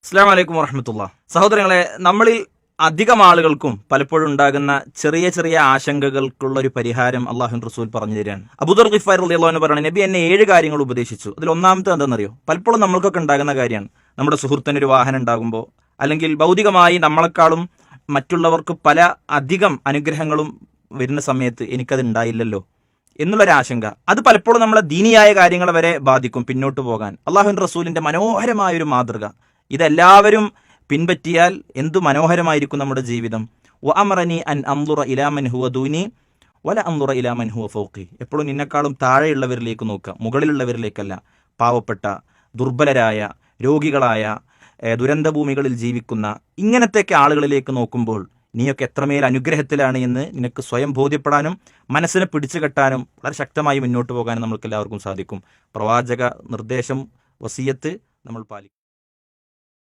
അസ്സലാമു അലൈക്കും വറഹ്മത്തുള്ളാ. സഹോദരങ്ങളെ, നമ്മളിൽ അധികം ആളുകൾക്കും പലപ്പോഴും ഉണ്ടാകുന്ന ചെറിയ ചെറിയ ആശങ്കകൾക്കുള്ള ഒരു പരിഹാരം അള്ളാഹു റസൂൽ പറഞ്ഞു തരാണ്. അബൂദർ ഗിഫാരി റളിയല്ലാഹു അൻഹു പറഞ്ഞു, നബി എന്നെ 7 കാര്യങ്ങൾ ഉപദേശിച്ചു. അതിൽ ഒന്നാമത്തെ എന്താണെന്നറിയോ? പലപ്പോഴും നമ്മൾക്കൊക്കെ ഉണ്ടാകുന്ന കാര്യമാണ്. നമ്മുടെ സുഹൃത്തിനൊരു വാഹനം ഉണ്ടാകുമ്പോൾ, അല്ലെങ്കിൽ ഭൗതികമായി നമ്മളെക്കാളും മറ്റുള്ളവർക്ക് പല അധികം അനുഗ്രഹങ്ങളും വരുന്ന സമയത്ത് എനിക്കത് ഉണ്ടായില്ലല്ലോ എന്നുള്ളൊരാശങ്ക. അത് പലപ്പോഴും നമ്മളെ ദീനിയായ കാര്യങ്ങളെ വരെ ബാധിക്കും പിന്നോട്ട് പോകാൻ. അള്ളാഹുവിൻ്റെ റസൂലിൻ്റെ മനോഹരമായൊരു മാതൃക, ഇതെല്ലാവരും പിൻപറ്റിയാൽ എന്തു മനോഹരമായിരിക്കും നമ്മുടെ ജീവിതം. വ അമറനി അൻ അംദുറ ഇലാ മൻ ഹുവ ദൂനി വല അംദുറ ഇലാ മൻ ഹുവ ഫൗഖി. എപ്പോഴും നിന്നെക്കാളും താഴെയുള്ളവരിലേക്ക് നോക്കുക, മുകളിലുള്ളവരിലേക്കല്ല. പാവപ്പെട്ട, ദുർബലരായ, രോഗികളായ, ദുരന്തഭൂമികളിൽ ജീവിക്കുന്ന ഇങ്ങനത്തെയൊക്കെ ആളുകളിലേക്ക് നോക്കുമ്പോൾ നീയൊക്കെ എത്രമേൽ അനുഗ്രഹത്തിലാണ് എന്ന് നിനക്ക് സ്വയം ബോധ്യപ്പെടാനും മനസ്സിനെ പിടിച്ചു കെട്ടാനും വളരെ ശക്തമായി മുന്നോട്ട് പോകാനും നമ്മൾക്ക് എല്ലാവർക്കും സാധിക്കും. പ്രവാചക നിർദ്ദേശം, വസിയത്ത് നമ്മൾ പാലിക്കും.